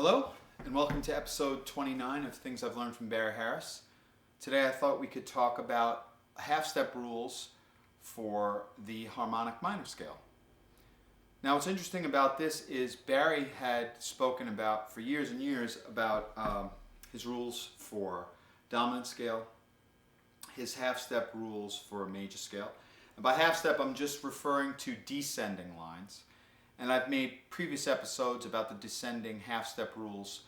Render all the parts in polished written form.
Hello, and welcome to episode 29 of Things I've Learned from Barry Harris. Today I thought we could talk about half-step rules for the harmonic minor scale. Now what's interesting about this is Barry had spoken about for years and years about his rules for dominant scale, his half-step rules for major scale. And by half-step I'm just referring to descending lines. And I've made previous episodes about the descending half-step rules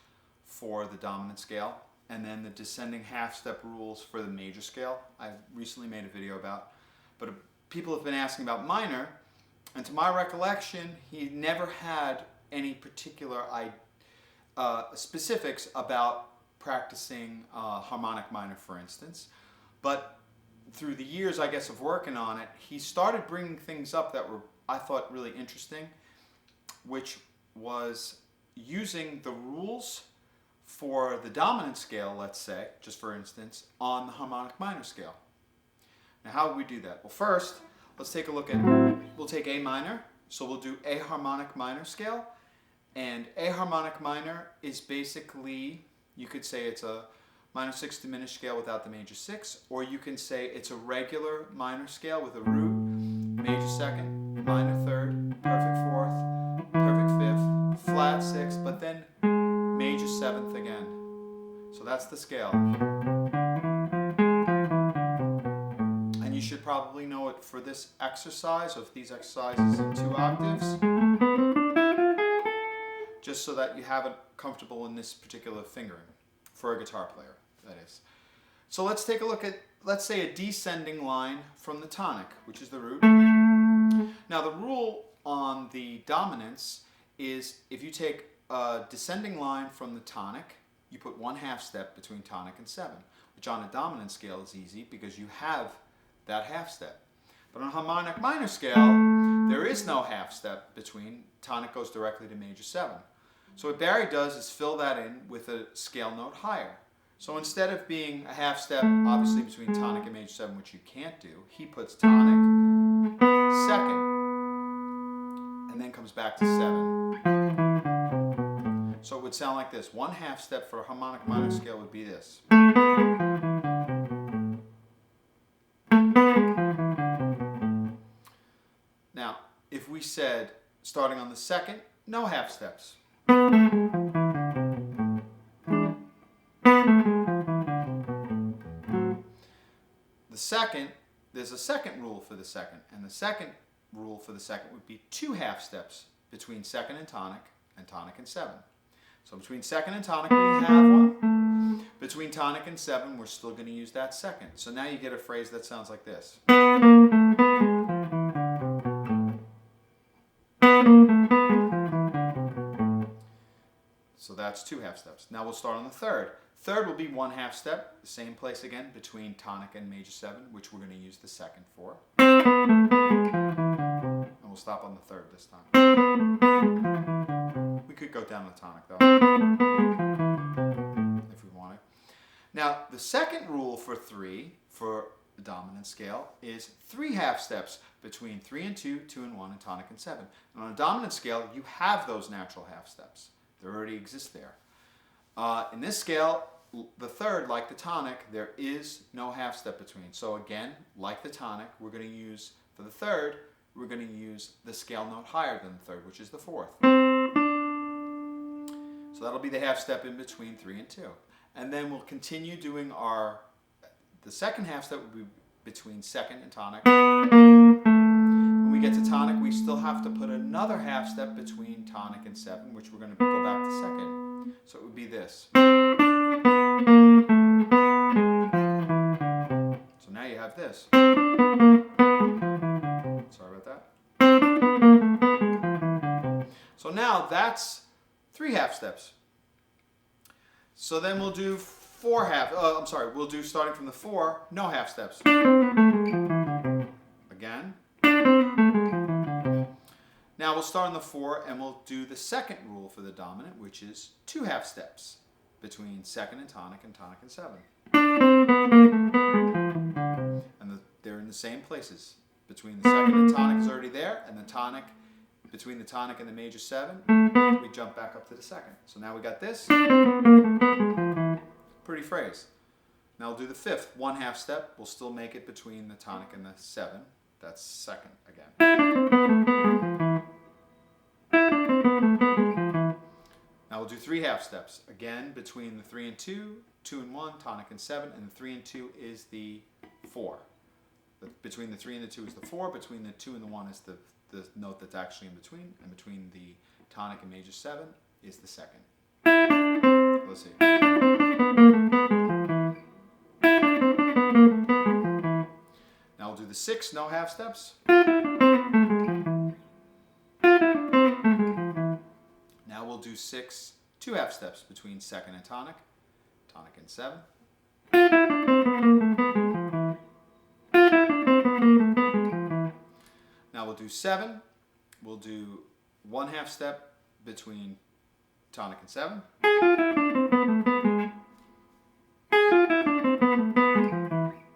for the dominant scale and then the descending half-step rules for the major scale. I've recently made a video about, but people have been asking about minor, and to my recollection, he never had any particular specifics about practicing harmonic minor, for instance. But through the years, I guess, of working on it, he started bringing things up that were, I thought, really interesting, which was using the rules for the dominant scale, let's say, just for instance, on the harmonic minor scale. Now, how would we do that? Well, first, let's take a look at, we'll take A minor, so we'll do A harmonic minor scale, and A harmonic minor is basically, you could say it's a minor 6 diminished scale without the major 6, or you can say it's a regular minor scale with a root, major 2nd, minor 3rd, perfect 4th, perfect 5th, flat 6th, but then major 7th again. So that's the scale. And you should probably know it for this exercise, or if these exercises in 2 octaves, just so that you have it comfortable in this particular fingering for a guitar player, that is. So let's take a look at, let's say, a descending line from the tonic, which is the root. Now the rule on the dominance is if you take a descending line from the tonic, you put 1/2 step between tonic and 7, which on a dominant scale is easy because you have that half step. But on a harmonic minor scale, there is no half step between, tonic goes directly to major 7. So what Barry does is fill that in with a scale note higher. So instead of being a half step, obviously, between tonic and major 7, which you can't do, he puts tonic, 2nd, and then comes back to 7. So it would sound like this. 1/2 step for a harmonic minor scale would be this. Now, if we said, starting on the 2nd, no half steps. The 2nd, there's a second rule for the 2nd, and the second rule for the 2nd would be 2 half steps between 2nd and tonic and 7. So between 2nd and tonic we have 1. Between tonic and 7 we're still going to use that 2nd. So now you get a phrase that sounds like this. So that's 2 half steps. Now we'll start on the 3rd. 3rd will be 1/2 step, the same place again between tonic and major 7, which we're going to use the 2nd for. And we'll stop on the 3rd this time. We could go down the tonic though, if we wanted. Now the second rule for 3, for the dominant scale, is 3 half steps between 3 and 2, 2 and 1, and tonic and 7. And on a dominant scale, you have those natural half steps. They already exist there. In this scale, the 3rd, like the tonic, there is no half step between. So again, like the tonic, we're going to use, for the 3rd, we're going to use the scale note higher than the 3rd, which is the 4th. So that'll be the half step in between 3 and 2. And then we'll continue doing the second half step will be between 2nd and tonic. When we get to tonic, we still have to put another half step between tonic and 7, which we're going to go back to 2nd. So it would be this. So now you have this. Sorry about that. So now that's 3 half steps. So then we'll do 4 half, we'll do starting from the 4, no half steps. Again. Now we'll start on the 4 and we'll do the second rule for the dominant, which is 2 half steps between 2nd and 7. And they're in the same places. Between the 2nd and tonic is already there, and the tonic between the tonic and the major 7, we jump back up to the second. So now we got this. Pretty phrase. Now we'll do the 5th. 1/2 step. We'll still make it between the tonic and the 7. That's second again. Now we'll do 3/2 steps. Again, between the 3 and 2, 2 and 1, tonic and 7, and the 3 and 2 is the 4. Between the 3 and the 2 is the 4, between the 2 and the 1 is the note that's actually in between, and between the tonic and major 7 is the second. Let's see. Now we'll do the 6, no half steps. Now we'll do 6 2/2 steps between second and tonic, tonic and 7. Now we'll do 7. We'll do 1/2 step between tonic and 7.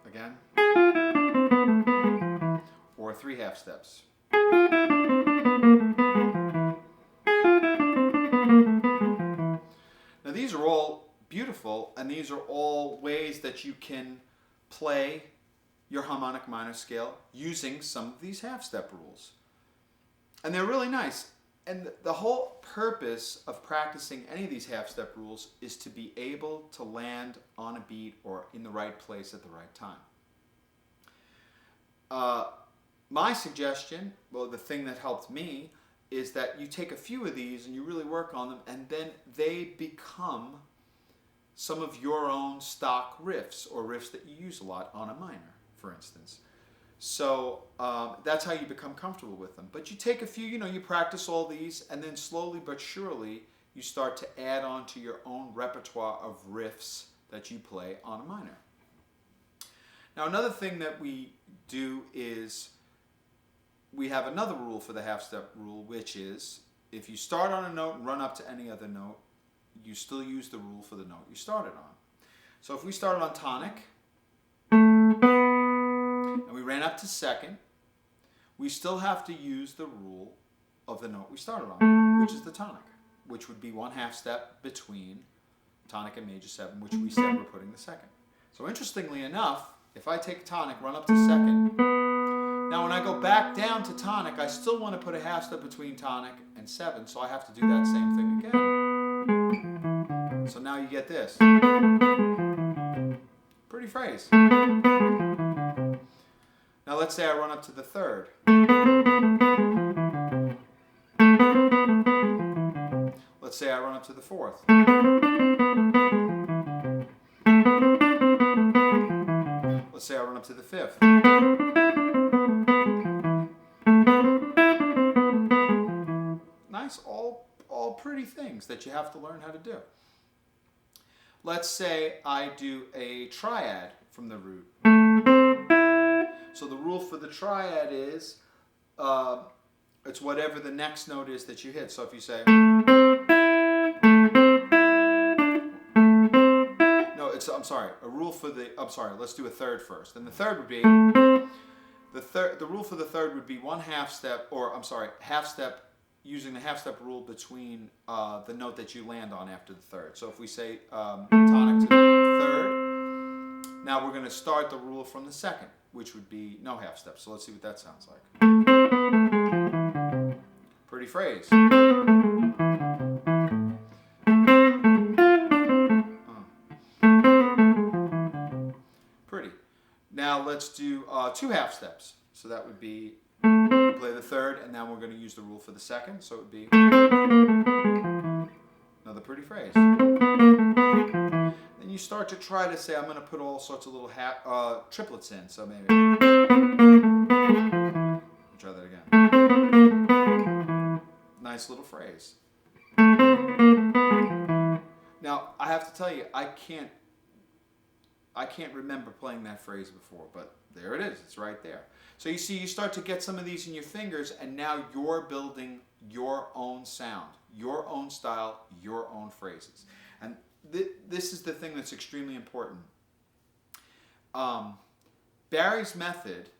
Again. Or 3/2 steps. Now these are all beautiful, and these are all ways that you can play your harmonic minor scale using some of these half-step rules. And they're really nice. And the whole purpose of practicing any of these half-step rules is to be able to land on a beat or in the right place at the right time. My suggestion, well, the thing that helped me, is that you take a few of these and you really work on them, and then they become some of your own stock riffs, or riffs that you use a lot on a minor, for instance. So that's how you become comfortable with them. But you take a few, you practice all these, and then slowly but surely you start to add on to your own repertoire of riffs that you play on a minor. Now another thing that we do is we have another rule for the half-step rule, which is if you start on a note and run up to any other note, you still use the rule for the note you started on. So if we started on tonic and we ran up to second, we still have to use the rule of the note we started on, which is the tonic, which would be 1/2 step between tonic and major 7, which we said we're putting the second. So interestingly enough, if I take tonic, run up to second, now when I go back down to tonic, I still want to put a half step between tonic and 7, so I have to do that same thing again. So now you get this. Pretty phrase. Now let's say I run up to the 3rd. Let's say I run up to the 4th. Let's say I run up to the 5th. Nice, all pretty things that you have to learn how to do. Let's say I do a triad from the root. So the rule for the triad is it's whatever the next note is that you hit. So if you say let's do a third first. And the third would be the rule for the third would be 1/2 step, or half step, using the half step rule between the note that you land on after the third. So if we say tonic to the 3rd, now we're going to start the rule from the 2nd, which would be no half step. So let's see what that sounds like. Pretty phrase. Pretty. Now let's do 2 half steps. So that would be play the 3rd, and now we're going to use the rule for the 2nd. So it would be another pretty phrase. Then you start to try to say, I'm going to put all sorts of little triplets in. So maybe try that again. Nice little phrase. Now I have to tell you, I can't remember playing that phrase before, but there it is. It's right there. So you see, you start to get some of these in your fingers, and now you're building your own sound, your own style, your own phrases. And this is the thing that's extremely important. Barry's method,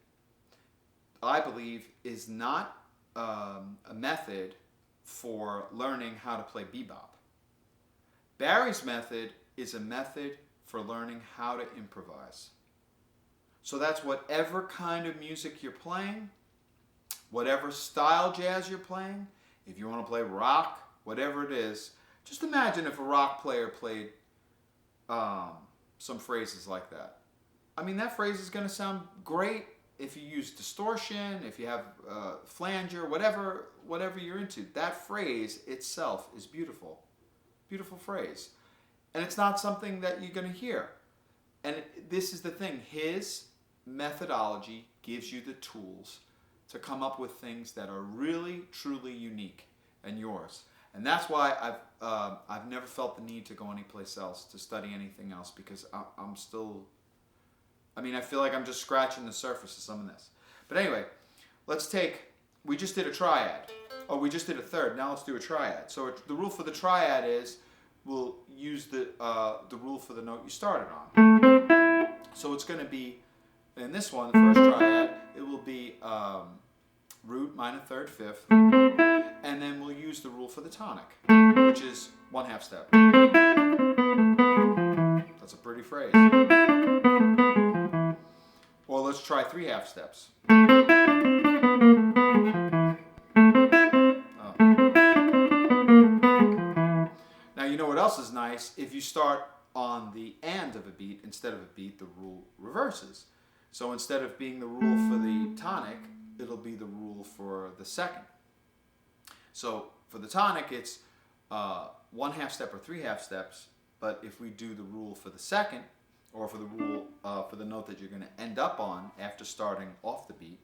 I believe, is not a method for learning how to play bebop. Barry's method is a method for learning how to improvise. So that's whatever kind of music you're playing, whatever style jazz you're playing, if you want to play rock, whatever it is, just imagine if a rock player played some phrases like that. I mean, that phrase is going to sound great if you use distortion, if you have flanger, whatever you're into. That phrase itself is beautiful. Beautiful phrase. And it's not something that you're going to hear. And this is the thing. His methodology gives you the tools to come up with things that are really, truly unique and yours. And that's why I've never felt the need to go anyplace else, to study anything else, because I'm still, I mean, I feel like I'm just scratching the surface of some of this. But anyway, we just did a triad. Oh, we just did a third. Now let's do a triad. So the rule for the triad is we'll use the rule for the note you started on. So it's going to be, in this one, the first triad, it will be root, minor, third, fifth, and then we'll use the rule for the tonic, which is 1/2 step. That's a pretty phrase. Or let's try 3/2 steps. Oh. Now you know what else is nice? If you start on the and of a beat instead of a beat, the rule reverses. So instead of being the rule for the tonic, it'll be the rule for the second. So for the tonic, it's 1/2 step or 3/2 steps. But if we do the rule for the second, or for the rule for the note that you're going to end up on after starting off the beat,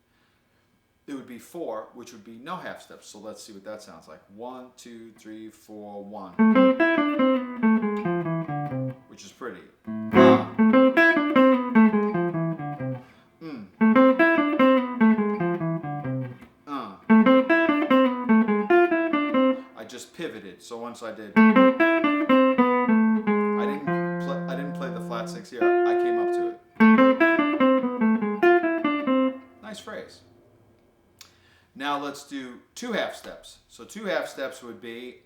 it would be 4, which would be no half steps. So let's see what that sounds like. 1, 2, 3, 4, 1. Which is pretty. I just pivoted. So once I did, I didn't play the flat 6 here. I came up to it. Nice phrase. Now let's do 2/2 steps. So 2/2 steps would be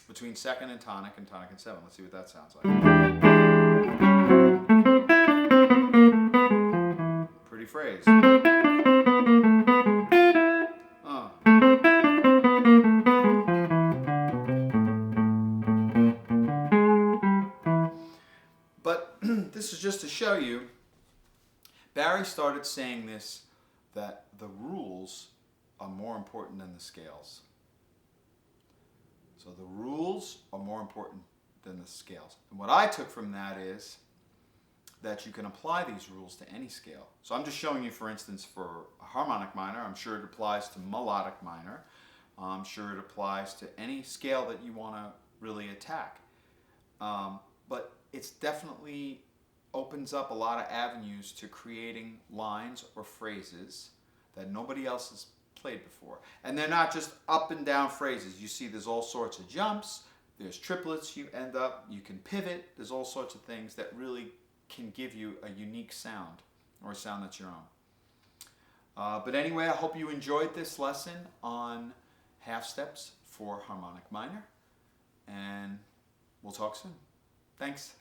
between second and tonic and 7. Let's see what that sounds like. Pretty phrase. But this is just to show you, Barry started saying this, that the rules are more important than the scales. So the rules are more important than the scales. And what I took from that is that you can apply these rules to any scale. So I'm just showing you, for instance, for a harmonic minor. I'm sure it applies to melodic minor. I'm sure it applies to any scale that you want to really attack. But it's definitely opens up a lot of avenues to creating lines or phrases that nobody else has played before. And they're not just up and down phrases. You see there's all sorts of jumps, there's triplets you can pivot, there's all sorts of things that really can give you a unique sound, or a sound that's your own. But anyway, I hope you enjoyed this lesson on half steps for harmonic minor, and we'll talk soon. Thanks.